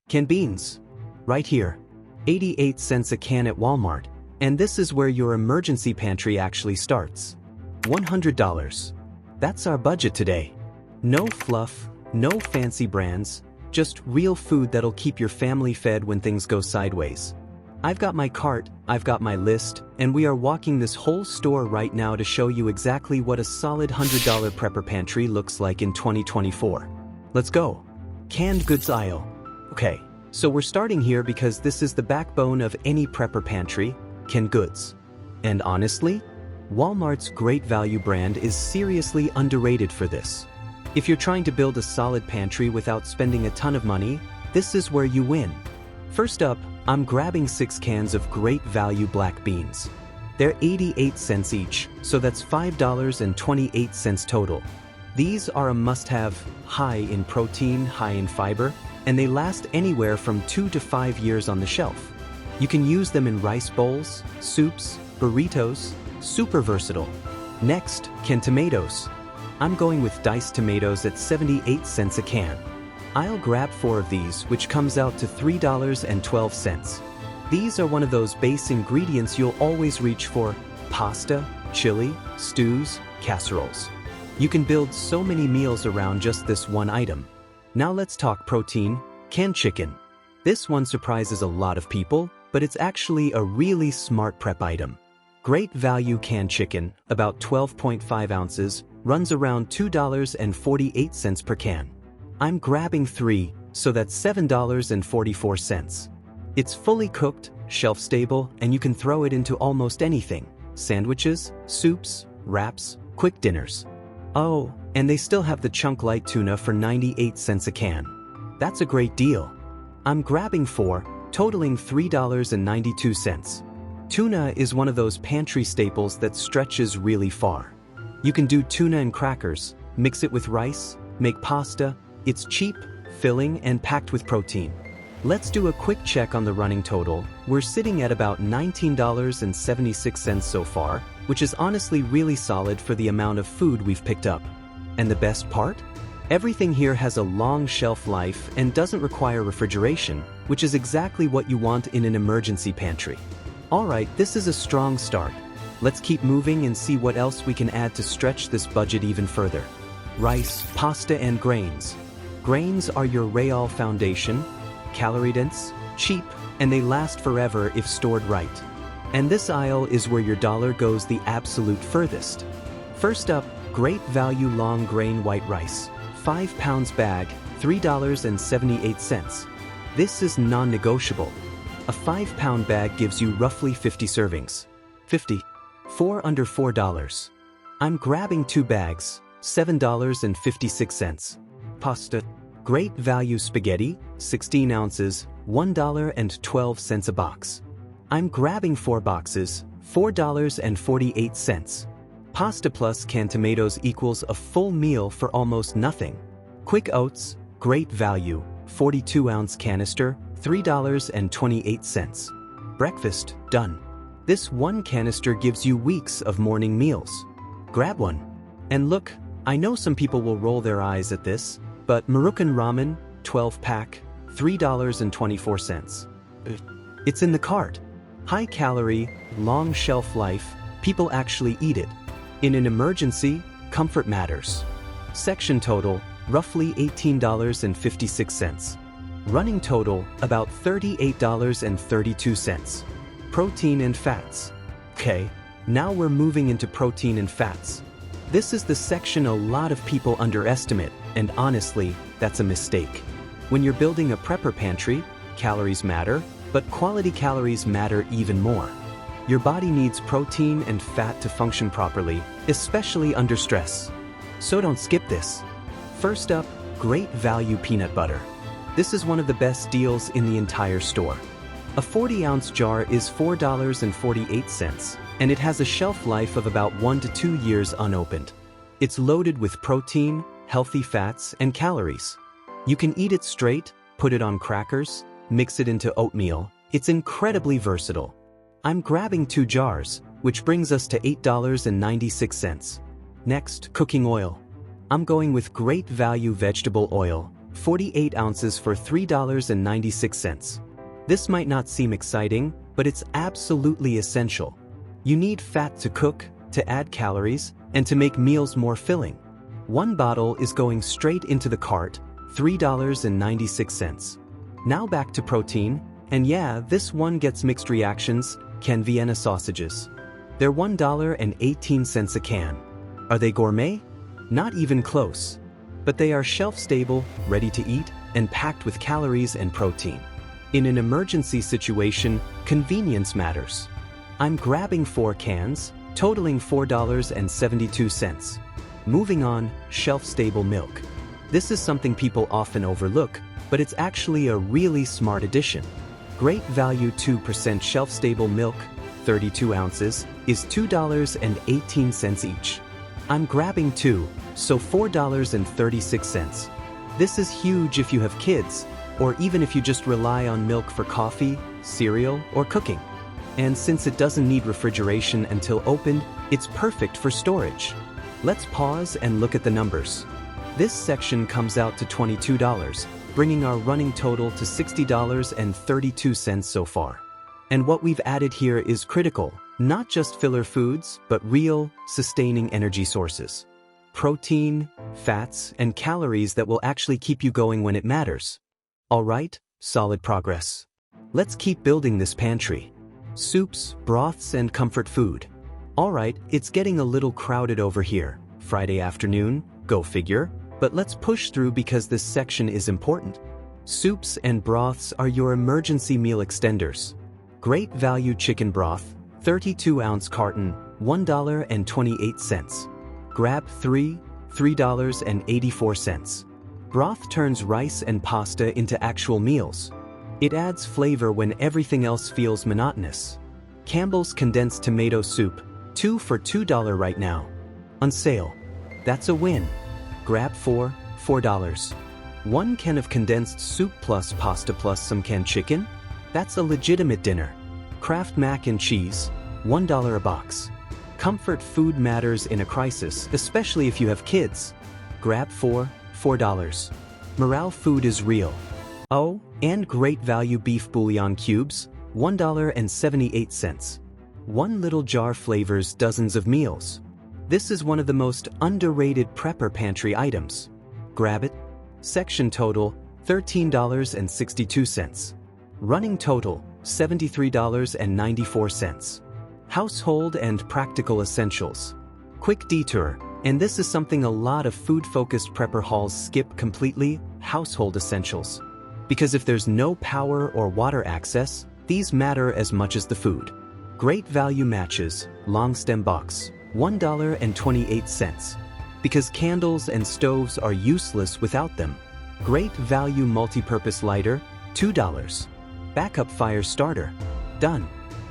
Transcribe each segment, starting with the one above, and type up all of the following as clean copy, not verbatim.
Canned beans. Right here. 88 cents a can at Walmart. And this is where your emergency pantry actually starts. $100. That's our budget today. No fluff, no fancy brands, just real food that'll keep your family fed when things go sideways. I've got my cart, I've got my list, and we are walking this whole store right now to show you exactly what a solid $100 prepper pantry looks like in 2024. Let's go. Canned goods aisle. Okay, so we're starting here because this is the backbone of any prepper pantry, canned goods. And honestly, Walmart's Great Value brand is seriously underrated for this. If you're trying to build a solid pantry without spending a ton of money, this is where you win. First up, I'm grabbing 6 cans of Great Value black beans. They're 88 cents each, so that's $5.28 total. These are a must-have, high in protein, high in fiber, and they last anywhere from 2 to 5 years on the shelf. You can use them in rice bowls, soups, burritos, super versatile. Next, canned tomatoes. I'm going with diced tomatoes at 78 cents a can. I'll grab 4 of these, which comes out to $3.12. These are one of those base ingredients you'll always reach for: pasta, chili, stews, casseroles. You can build so many meals around just this one item. Now let's talk protein. Canned chicken. This one surprises a lot of people, but it's actually a really smart prep item. Great Value canned chicken, about 12.5 ounces, runs around $2.48 per can. I'm grabbing 3, so that's $7.44. It's fully cooked, shelf-stable, and you can throw it into almost anything: sandwiches, soups, wraps, quick dinners. Oh, and they still have the chunk light tuna for 98 cents a can. That's a great deal. I'm grabbing 4, totaling $3.92. Tuna is one of those pantry staples that stretches really far. You can do tuna and crackers, mix it with rice, make pasta. It's cheap, filling, and packed with protein. Let's do a quick check on the running total. We're sitting at about $19.76 so far, which is honestly really solid for the amount of food we've picked up. And the best part? Everything here has a long shelf life and doesn't require refrigeration, which is exactly what you want in an emergency pantry. Alright, this is a strong start. Let's keep moving and see what else we can add to stretch this budget even further. Rice, pasta, and grains. Grains are your real foundation, calorie-dense, cheap, and they last forever if stored right. And this aisle is where your dollar goes the absolute furthest. First up, Great Value long grain white rice, 5 pounds bag, $3.78. This is non-negotiable. A 5-pound bag gives you roughly 50 servings. 50. 4 under $4. I'm grabbing 2 bags, $7.56. Pasta. Great Value spaghetti, 16 ounces, $1.12 a box. I'm grabbing 4 boxes, $4.48. Pasta plus canned tomatoes equals a full meal for almost nothing. Quick oats, Great Value, 42-ounce canister, $3.28. Breakfast, done. This one canister gives you weeks of morning meals. Grab one. And look, I know some people will roll their eyes at this, but Moroccan ramen, 12-pack, $3.24. It's in the cart. High-calorie, long shelf life, people actually eat it. In an emergency, comfort matters. Section total, roughly $18.56. Running total, about $38.32. Protein and fats. Okay, now we're moving into protein and fats. This is the section a lot of people underestimate, and honestly, that's a mistake. When you're building a prepper pantry, calories matter, but quality calories matter even more. Your body needs protein and fat to function properly, especially under stress. So don't skip this. First up, Great Value peanut butter. This is one of the best deals in the entire store. A 40-ounce jar is $4.48, and it has a shelf life of about 1 to 2 years unopened. It's loaded with protein, healthy fats, and calories. You can eat it straight, put it on crackers, mix it into oatmeal. It's incredibly versatile. I'm grabbing 2 jars, which brings us to $8.96. Next, cooking oil. I'm going with Great Value vegetable oil, 48 ounces for $3.96. This might not seem exciting, but it's absolutely essential. You need fat to cook, to add calories, and to make meals more filling. One bottle is going straight into the cart, $3.96. Now back to protein, and yeah, this one gets mixed reactions, canned Vienna sausages. They're $1.18 a can. Are they gourmet? Not even close. But they are shelf-stable, ready to eat, and packed with calories and protein. In an emergency situation, convenience matters. I'm grabbing 4 cans, totaling $4.72. Moving on, shelf-stable milk. This is something people often overlook, but it's actually a really smart addition. Great value 2% shelf-stable milk, 32 ounces, is $2.18 each. I'm grabbing 2, so $4.36. This is huge if you have kids, or even if you just rely on milk for coffee, cereal, or cooking. And since it doesn't need refrigeration until opened, it's perfect for storage. Let's pause and look at the numbers. This section comes out to $22, bringing our running total to $60.32 so far. And what we've added here is critical, not just filler foods, but real, sustaining energy sources. Protein, fats, and calories that will actually keep you going when it matters. All right, solid progress. Let's keep building this pantry. Soups, broths, and comfort food. All right, it's getting a little crowded over here. Friday afternoon, go figure, but let's push through because this section is important. Soups and broths are your emergency meal extenders. Great value chicken broth, 32-ounce carton, $1.28. Grab 3, $3.84. Broth turns rice and pasta into actual meals. It adds flavor when everything else feels monotonous. Campbell's condensed tomato soup, 2 for $2 right now. On sale. That's a win. Grab 4, $4. 1 can of condensed soup plus pasta plus some canned chicken? That's a legitimate dinner. Kraft mac and cheese, $1 a box. Comfort food matters in a crisis, especially if you have kids. Grab 4, $4. Morale food is real. Oh, and great value beef bouillon cubes, $1.78. One little jar flavors dozens of meals. This is one of the most underrated prepper pantry items. Grab it. Section total, $13.62. Running total, $73.94. Household and practical essentials. Quick detour, and this is something a lot of food-focused prepper hauls skip completely: household essentials. Because if there's no power or water access, these matter as much as the food. Great value matches, long stem box, $1.28. Because candles and stoves are useless without them. Great value multi-purpose lighter, $2. Backup fire starter, done.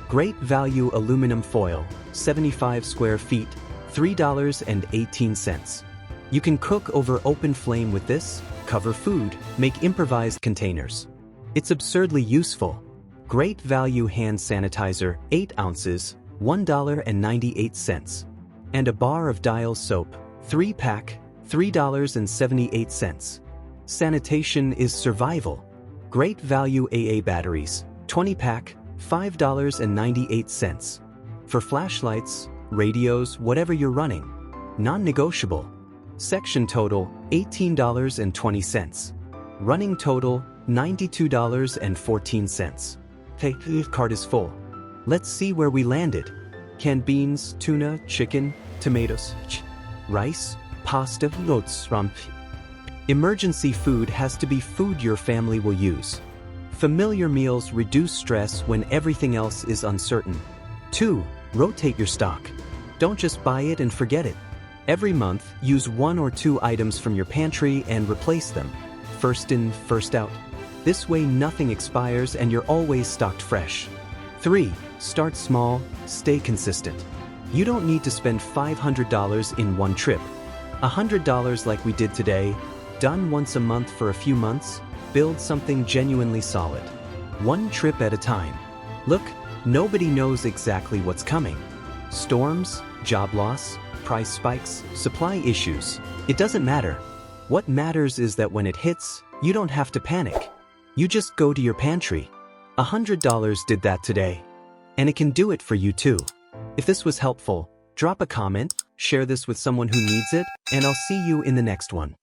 Great value aluminum foil, 75 square feet, $3.18. You can cook over open flame with this, cover food, make improvised containers. It's absurdly useful. Great value hand sanitizer, 8 ounces, $1.98. And a bar of Dial soap, 3-pack, $3.78. Sanitation is survival. Great value AA batteries, 20-pack, $5.98. For flashlights, radios, whatever you're running. Non-negotiable. Section total, $18.20. Running total, $92.14. Hey, cart is full. Let's see where we landed. Canned beans, tuna, chicken, tomatoes, rice, pasta, loads, rump. Emergency food has to be food your family will use. Familiar meals reduce stress when everything else is uncertain. 2. Rotate your stock. Don't just buy it and forget it. Every month, use 1 or 2 items from your pantry and replace them. First in, first out. This way nothing expires and you're always stocked fresh. 3. Start small, stay consistent. You don't need to spend $500 in one trip. $100 like we did today, done once a month for a few months, build something genuinely solid. One trip at a time. Look, nobody knows exactly what's coming. Storms, job loss, price spikes, supply issues. It doesn't matter. What matters is that when it hits, You don't have to panic. You just go to your pantry. $100 did that today. And it can do it for you too. If this was helpful, drop a comment, share this with someone who needs it, and I'll see you in the next one.